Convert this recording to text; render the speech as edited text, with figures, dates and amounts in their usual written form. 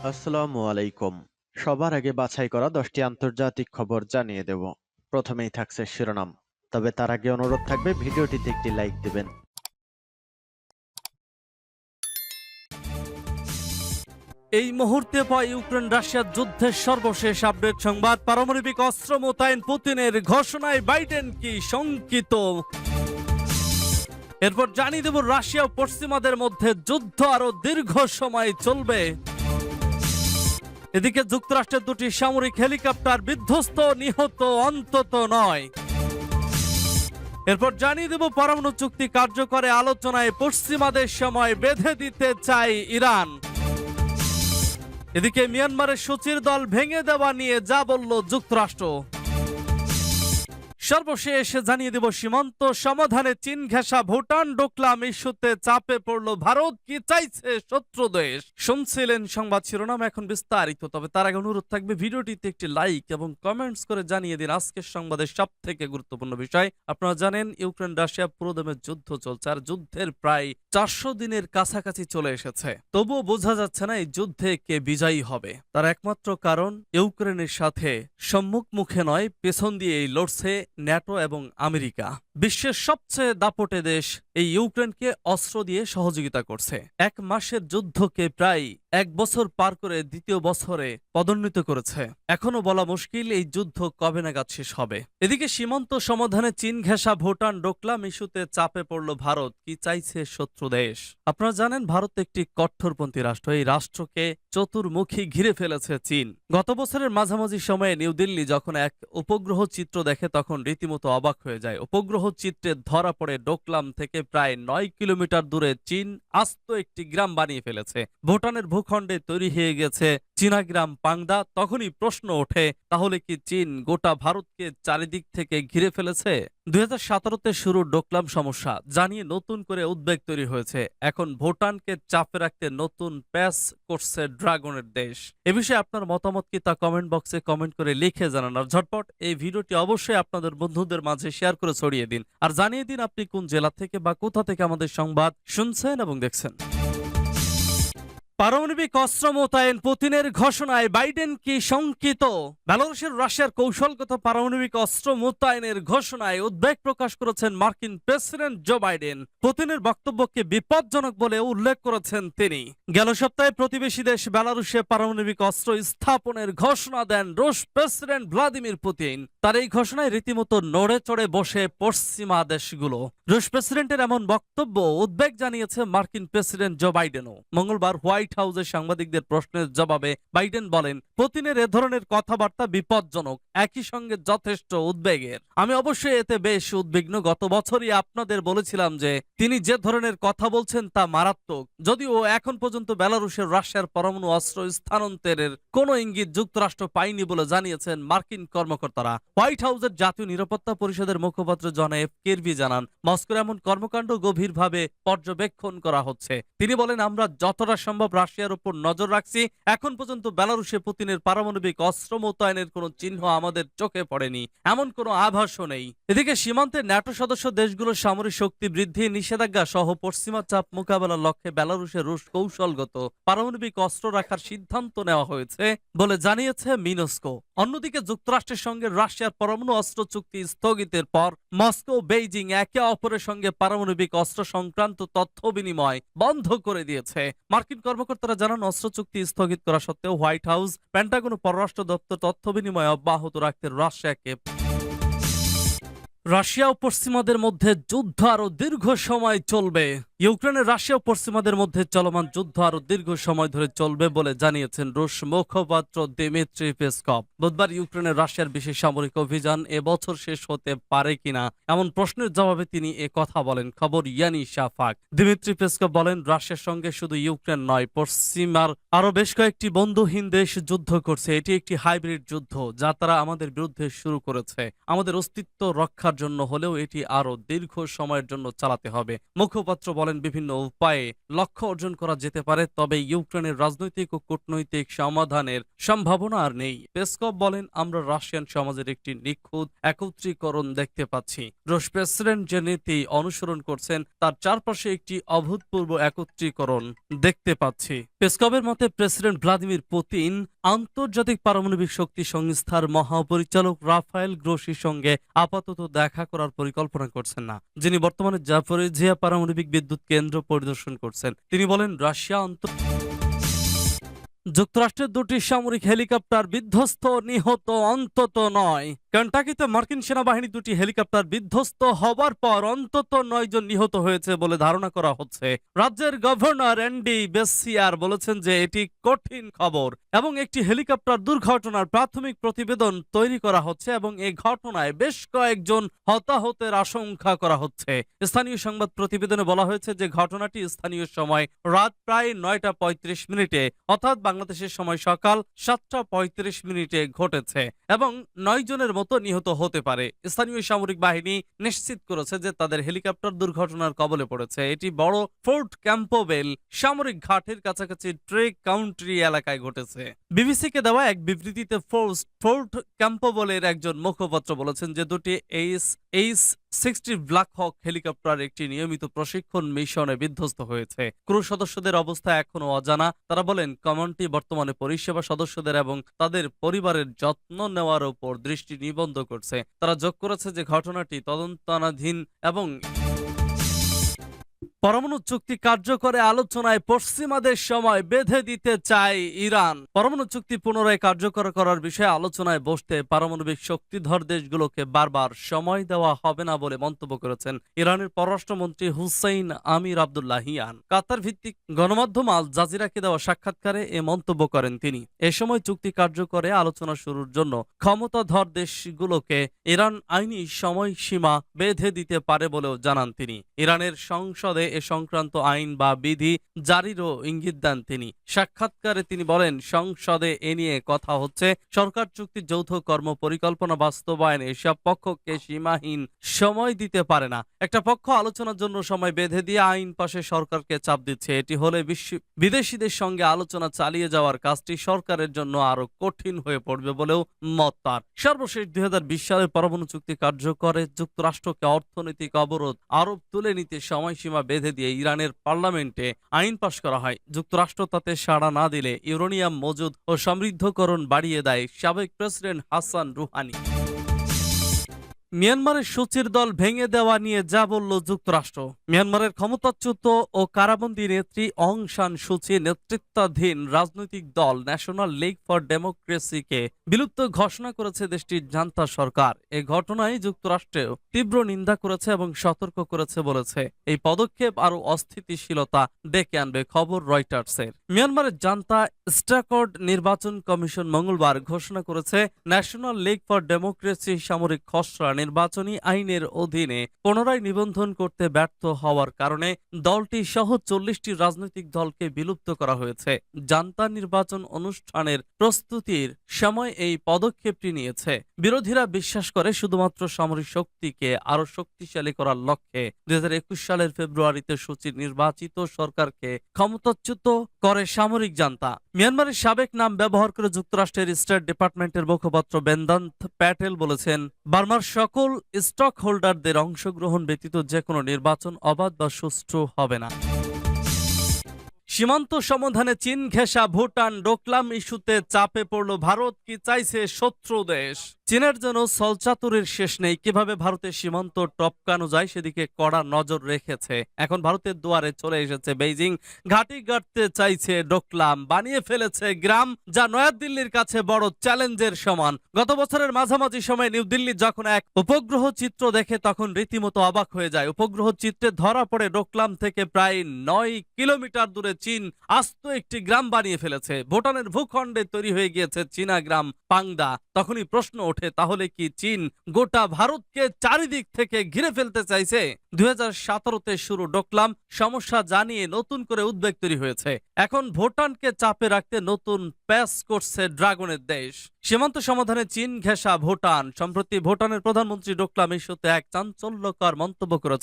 আসসালামু আলাইকুম। সবার আগে বাছাই করা 10টি আন্তর্জাতিক খবর জানিয়ে দেব। প্রথমেই থাকছে শিরোনাম। তবে তার আগে অনুরোধ থাকবে ভিডিওটিতে একটি লাইক দিবেন। এই মুহূর্তে পাওয়া ইউক্রেন রাশিয়ার যুদ্ধের সর্বশেষ আপডেট সংবাদ। পারমাণবিক অস্ত্র মোতায়েন পুতিনের ঘোষণায় বাইডেন কি শঙ্কিত? এরপর জানিয়ে দেব রাশিয়া ও পশ্চিমাদের মধ্যে যুদ্ধ আরো দীর্ঘ সময় চলবে। এদিকে যুক্তরাষ্ট্রের দুটি সামরিক হেলিকপ্টার বিধ্বস্ত, নিহত অন্তত নয়। এরপর জানিয়ে দেব পরমাণু চুক্তি কার্যকরে আলোচনায় পশ্চিমাদের সময় বেঁধে দিতে চায় ইরান। এদিকে মিয়ানমারের সূচির দল ভেঙে দেওয়া নিয়ে যা বলল যুক্তরাষ্ট্র। সর্বশেষ জানিয়ে দেব সীমান্ত সমাধানে চীন ঘেঁষা ভুটান ডোকলাম ইস্যুতে চাপে পড়ল ভারত, কি চাইছে শত্রু দেশ। শুনছিলেন সংবাদ শিরোনাম, এখন বিস্তারিত। তবে তার আগে অনুরোধ থাকবে ভিডিওটিতে একটি লাইক এবং কমেন্টস করে জানিয়ে দিন আজকের সংবাদের সব থেকে গুরুত্বপূর্ণ বিষয়। আপনারা জানেন ইউক্রেন রাশিয়া পুরোদমে যুদ্ধ চলছে, আর যুদ্ধের প্রায় 400 দিনের কাছাকাছি চলে এসেছে। তবুও বোঝা যাচ্ছে না এই যুদ্ধে কে বিজয়ী হবে। তার একমাত্র কারণ ইউক্রেনের সাথে সম্মুখ মুখে নয়, পেছন দিয়েই লড়ছে ন্যাটো এবং আমেরিকা। বিশ্বের সবচেয়ে দাপটে দেশ এই ইউক্রেনকে অস্ত্র দিয়ে সহযোগিতা করছে। 1 মাসের যুদ্ধকে প্রায় 1 বছর পার করে দ্বিতীয় বছরে পদোন্নীত করেছে। এখনো বলা মুশকিল এই যুদ্ধ কবে নাগাদ শেষ হবে। এদিকে সীমান্ত সমাধানে চীন ঘেঁষা ভুটান ডোকলাম ইস্যুতে চাপে পড়ল ভারত, কি চাইছে শত্রু দেশ। আপনারা জানেন ভারত একটি কট্টরপন্থী রাষ্ট্র। এই রাষ্ট্রকে চতুর্মুখী ঘিরে ফেলেছে চীন। গত বছরের মাঝামাঝি সময়ে নিউ দিল্লি যখন এক উপগ্রহ চিত্র দেখে তখন রীতিমতো অবাক হয়ে যায়। উপগ্রহ চিত্রে ধরা পড়ে ডোকলাম থেকে প্রায় 9 কিলোমিটার দূরে চীন আস্ত একটি গ্রাম বানিয়ে ফেলেছে। ভুটানের ভূখণ্ডে তৈরি হয়ে গেছে চীনা গ্রাম পাংদা। তখনই প্রশ্ন ওঠে, তাহলে কি চীন গোটা ভারতকে চারিদিক থেকে ঘিরে ফেলেছে? 2017তে শুরু ডোকলাম সমস্যা জানিয়ে নতুন করে উদ্বেগ তৈরি হয়েছে। এখন ভুটানকে চাপে রাখতে নতুন প্যাচ করছে ড্রাগনের দেশ। এ বিষয়ে আপনার মতামত কি তা কমেন্ট বক্সে কমেন্ট করে লিখে জানান। আর ঝটপট এই ভিডিওটি অবশ্যই আপনাদের বন্ধুদের মাঝে শেয়ার করে ছড়িয়ে দিন। আর জানিয়ে দিন আপনি কোন জেলা থেকে বা কোথা থেকে আমাদের সংবাদ শুনছেন এবং দেখছেন। পারমাণবিক অস্ত্র মোতায়েন পুতিনের ঘোষণায় বাইডেন কি শঙ্কিত? বেলারুশের রাশিয়ার কৌশলগত পারমাণবিক অস্ত্র মোতায়েনের ঘোষণায় উদ্বেগ প্রকাশ করেছেন মার্কিন প্রেসিডেন্ট জো বাইডেন। পুতিনের বক্তব্যকে বিপজ্জনক বলে উল্লেখ করেছেন তিনি। গেল সপ্তাহে প্রতিবেশী দেশ বেলারুশে পারমাণবিক অস্ত্র স্থাপনের ঘোষণা দেন রুশ প্রেসিডেন্ট ভ্লাদিমির পুতিন। তার এই ঘোষণায় রীতিমতো নড়ে চড়ে বসে পশ্চিমা দেশগুলো। রুশ প্রেসিডেন্টের এমন বক্তব্য উদ্বেগ জানিয়েছে মার্কিন প্রেসিডেন্ট জো বাইডেনও। মঙ্গলবার হোয়াইট হাউসে সাংবাদিকদের প্রশ্নের জবাবে বাইডেন বলেন, পুতিনের এ ধরনের কথাবার্তা বিপজ্জনক, একই সঙ্গে যথেষ্ট উদ্বেগের। আমি অবশ্যই এতে বেশ উদ্বিগ্ন। গত বছরই আপনাদের বলেছিলাম যে তিনি যে ধরনের কথা বলছেন তা মারাত্মক। যদিও এখন পর্যন্ত বেলারুশের রাশিয়ার পরমাণু অস্ত্র স্থানান্তরের কোনো ইঙ্গিত যুক্তরাষ্ট্র পায়নি বলে জানিয়েছেন মার্কিন কর্মকর্তারা। হোয়াইট হাউসের জাতীয় নিরাপত্তা পরিষদের মুখপাত্র জন এফ কিরবি জানান, মস্কোর এমন কর্মকাণ্ড গভীরভাবে পর্যবেক্ষণ করা হচ্ছে। তিনি বলেন, আমরা যতটা সম্ভব রাশিয়ার উপর নজর রাখছি। এখন পর্যন্ত বেলারুশে পুতিনের পারমাণবিক অস্ত্র মোতায়েনের কোনো চিহ্ন আমাদের চোখে পড়েনি, এমন কোনো আভাসও নেই। এদিকে সীমান্তে ন্যাটো সদস্য দেশগুলোর সামরিক শক্তি বৃদ্ধি, নিষেধাজ্ঞা সহ পশ্চিমা চাপ মোকাবেলার লক্ষ্যে বেলারুশে রুশ কৌশলগত পারমাণবিক অস্ত্র রাখার সিদ্ধান্ত নেওয়া হয়েছে বলে জানিয়েছে মিনস্কো। অন্যদিকে যুক্তরাষ্ট্রের সঙ্গে রাশিয়ার পরমাণু অস্ত্র চুক্তি স্থগিতের পর মস্কো বেইজিং একে অপরের সঙ্গে পারমাণবিক অস্ত্র সংক্রান্ত তথ্য বিনিময় বন্ধ করে দিয়েছে। মার্কিন কর্মকর্তারা জানান, অস্ত্র চুক্তি স্থগিত করা সত্ত্বেও হোয়াইট হাউস, পেন্টাগন ও পররাষ্ট্র দপ্তর তথ্য বিনিময় অব্যাহত রাখতে রাশিয়া ও পশ্চিমাদের মধ্যে যুদ্ধ আরো দীর্ঘ সময় চলবে। ইউক্রেনের রাশিয়া ও পশ্চিমাদের মধ্যে চলমান যুদ্ধ আরো দীর্ঘ সময় ধরে চলবে বলে জানিয়েছেন রুশ মুখপাত্র দিমিত্রি পেসকভ। বুধবার ইউক্রেনের রাশিয়ার বিশেষ সামরিক অভিযান এবছর শেষ হতে পারে কিনা এমন প্রশ্নের জবাবে তিনি এ কথা বলেন। খবর ইয়ানি শাফাক। দিমিত্রি পেসকভ বলেন, রাশিয়ার সঙ্গে শুধু ইউক্রেন নয়, পশ্চিমার আরো বেশ কয়েকটি বন্ধুহীন দেশ যুদ্ধ করছে। এটি একটি হাইব্রিড যুদ্ধ যা তারা আমাদের বিরুদ্ধে শুরু করেছে। আমাদের অস্তিত্ব রক্ষার রক্ষার জন্য হলেও এটি আরো দীর্ঘ সময়ের জন্য চালাতে হবে। মুখপাত্র বলেন, বিভিন্ন উপায়ে লক্ষ্য অর্জন করা যেতে পারে, তবে ইউক্রেনের রাজনৈতিক ও কূটনৈতিক সমাধানের সম্ভাবনা আর নেই। পেসকভ বলেন, আমরা রাশিয়ান সমাজের একটি নিখুঁত একত্রীকরণ দেখতে পাচ্ছি। রুশ প্রেসিডেন্ট যে নীতি অনুসরণ করছেন তার চারপাশে একটি অভূতপূর্ব একত্রীকরণ দেখতে পাচ্ছি। পেসকভের মতে, প্রেসিডেন্ট ভ্লাদিমির পুতিন আন্তর্জাতিক পারমাণবিক শক্তি সংস্থার মহাপরিচালক রাফায়েল গ্রোসির সঙ্গে আপাতত দেখা করার পরিকল্পনা করছেন না, যিনি বর্তমানে জাপোরিজিয়া পারমাণবিক বিদ্যুৎ কেন্দ্র পরিদর্শন করছেন। তিনি বলেন, রাশিয়া যুক্তরাষ্ট্রের দুটি সামরিক হেলিকপ্টার বিধ্বস্ত, নিহত অন্তত 9। কেন্টাকিতে মার্কিন সেনাবাহিনী দুটি হেলিকপ্টার বিধ্বস্ত হবার পর অন্তত 9 জন নিহত হয়েছে বলে ধারণা করা হচ্ছে। রাজ্যের গভর্নর অ্যান্ডি বেসিয়ার বলেছেন যে এটি কঠিন খবর এবং একটি হেলিকপ্টার দুর্ঘটনার প্রাথমিক প্রতিবেদন তৈরি করা হচ্ছে এবং এই ঘটনায় বেশ কয়েকজন হতাহতের আশঙ্কা করা হচ্ছে। স্থানীয় সংবাদ প্রতিবেদনে বলা হয়েছে যে ঘটনাটি স্থানীয় সময় রাত প্রায় 9টা 35 মিনিটে অর্থাৎ বাংলাদেশের সময় সকাল 7টা 35 মিনিটে ঘটেছে এবং 9 জনের মতো নিহত হতে পারে। স্থানীয় সামরিক বাহিনী নিশ্চিত করেছে যে তাদের হেলিকপ্টার দুর্ঘটনার কবলে পড়েছে। এটি বড় ফোর্ট ক্যাম্পবেল সামরিক ঘাটের কাছাকাছি ট্রে কাউন্ট্রি এলাকায় ঘটেছে। বিবিসিকে দেওয়া এক বিবৃতিতে ফোর্ট ক্যাম্পবেলের একজন মুখপাত্র বলেছেন যে দুটি এইচ-60 ব্ল্যাক হক হেলিকপ্টার একটি নিয়মিত প্রশিক্ষণ মিশনে বিধ্বস্ত হয়েছে। ক্রু সদস্যদের অবস্থা এখনো অজানা। তারা বলেন, কমান্ডটি বর্তমানে পরিষেবা সদস্যদের এবং তাদের পরিবারের যত্ন নেওয়ার উপর দৃষ্টি নিবদ্ধ করছে। তারা যোগ করেছে যে ঘটনাটি তদন্তাধীন এবং পরমাণু চুক্তি কার্যকরে আলোচনায় পশ্চিমাদের সময় বেঁধে দিতে চায় ইরান। পরমাণু চুক্তি পুনরায় কার্যকর করার বিষয়ে আলোচনায় বসতে পারমাণবিক শক্তিধর দেশগুলোকে বারবার সময় দেওয়া হবে না বলে মন্তব্য করেছেন ইরানের পররাষ্ট্রমন্ত্রী হুসাইন আমির আব্দুল্লাহিয়ান। কাতার ভিত্তিক গণমাধ্যম আল জাজিরাকে দেওয়া সাক্ষাৎকারে এ মন্তব্য করেন তিনি। এ সময় চুক্তি কার্যকরে আলোচনা শুরুর জন্য ক্ষমতাধর দেশগুলোকে ইরান আইনি সময়সীমা বেঁধে দিতে পারে বলেও জানান তিনি। ইরানের সংসদে এ সংক্রান্ত আইন বা বিধি জারিরও ইঙ্গিত দেন তিনি। সাক্ষাৎকারে তিনি বলেন, সংসদে এ নিয়ে কথা হচ্ছে। সরকার চুক্তির যৌথ কর্ম পরিকল্পনা বাস্তবায়নে এসব পক্ষকে সীমাহীন সময় দিতে পারে না। একটা পক্ষ আলোচনার জন্য সময় বেঁধে দিয়ে আইন পাশে সরকারকে চাপ দিচ্ছে। এটি হলে বিদেশিদের সঙ্গে আলোচনা চালিয়ে যাওয়ার কাজটি সরকারের জন্য আরো কঠিন হয়ে পড়বে বলেও মত তার। সর্বশেষ 2020 সালে পরমাণু চুক্তি কার্যকরে যুক্তরাষ্ট্রকে অর্থনৈতিক অবরোধ আরোপ তুলে নিতে সময়সীমা বেঁধে দিয়ে ইরানের পার্লামেন্টে আইন পাশ করা হয়। যুক্তরাষ্ট্র তাতে সাড়া না দিলে ইউরেনিয়াম মজুদ ও সমৃদ্ধকরণ বাড়িয়ে দেয় সাবেক প্রেসিডেন্ট হাসান রুহানি। মিয়ানমারের সূচির দল ভেঙে দেওয়া নিয়ে যা বলল যুক্তরাষ্ট্র। মিয়ানমারের ক্ষমতাচ্যুত ও কারাবন্দী নেত্রী অং সান সুচি নেতৃত্বাধীন রাজনৈতিক দল ন্যাশনাল লীগ ফর ডেমোক্রেসিকে বিলুপ্ত ঘোষণা করেছে দেশটির জান্তা সরকার। এ ঘটনায় যুক্তরাষ্ট্রেও তীব্র নিন্দা করেছে এবং সতর্ক করেছে বলেছে এই পদক্ষেপ আরো অস্থিতিশীলতা ডেকে আনবে। খবর রয়টার্সের। মিয়ানমারের জান্তা স্ট্যাকর্ড নির্বাচন কমিশন মঙ্গলবার ঘোষণা করেছে ন্যাশনাল লীগ ফর ডেমোক্রেসি সামরিক খসড়া নির্বাচনী আইনের অধীনে পুনরায় নিবন্ধন করতে ব্যর্থ হওয়ার কারণে দলটি সহ 40টি রাজনৈতিক দলকে বিলুপ্ত করা হয়েছে। জান্তা নির্বাচন অনুষ্ঠানের প্রস্তুতির সময় এই পদক্ষেপটি নিয়েছে। বিরোধীরা বিশ্বাস করে শুধুমাত্র সামরিক শক্তিকে আরো শক্তিশালী করার লক্ষ্যে 2021 সালের ফেব্রুয়ারিতে সূচির নির্বাচিত সরকারকে ক্ষমতাচ্যুত করে সামরিক জান্তা। মিয়ানমারের সাবেক নাম ব্যবহার করে যুক্তরাষ্ট্রের স্টেট ডিপার্টমেন্টের মুখপাত্র বেদান্ত প্যাটেল বলেছেন, বার্মার সকল স্টক হোল্ডারদের অংশগ্রহণ ব্যতীত যে কোনো নির্বাচন অবাধ বা সুষ্ঠু হবে না। সীমান্ত সমাধানে চীন ঘেঁষা ভুটান ডোকলাম ইস্যুতে চাপে পড়ল ভারত। কি চাইছে শত্রু দেশ? চীনের জন্য সলচাতুরির শেষ নেই। কিভাবে ভারতের সীমান্ত টপকানো যায় সেদিকে কড়া নজর রেখেছে। এখন ভারতের দুয়ারে চলে এসেছে বেইজিং। ঘাঁটি গাড়তে চাইছে ডোকলাম, বানিয়ে ফেলেছে গ্রাম, যা নয়াদিল্লির কাছে বড় চ্যালেঞ্জের সমান। গত বছরের মাঝামাঝি সময়ে নিউ দিল্লি যখন এক উপগ্রহ চিত্র দেখে তখন রীতিমতো অবাক হয়ে যায়। উপগ্রহ চিত্রে ধরা পড়ে ডোকলাম থেকে প্রায় 9 কিলোমিটার দূরে চীন আস্ত একটি গ্রাম বানিয়ে ফেলেছে। ভুটানের ভূখণ্ডে তৈরি হয়ে গিয়েছে চীনা গ্রাম পাংদা। তখনই প্রশ্ন ওঠে, ওঠে তাহলে কি চীন গোটা ভারতকে চারিদিক থেকে ঘিরে ফেলতে চাইছে? 2017-তে শুরু ডোকলাম সমস্যা জানিয়ে নতুন করে উদ্বেগ তৈরি হয়েছে। এখন ভুটানকে চাপে রাখতে নতুন প্যাচ করছে ড্রাগনের দেশ। সীমান্ত সমাধানে চীন ঘেঁষা ভুটান। সম্প্রতি ভুটানের প্রধানমন্ত্রী ডোকলাম ইস্যুতে এক চাঞ্চল্যকর মন্তব্য করেছে।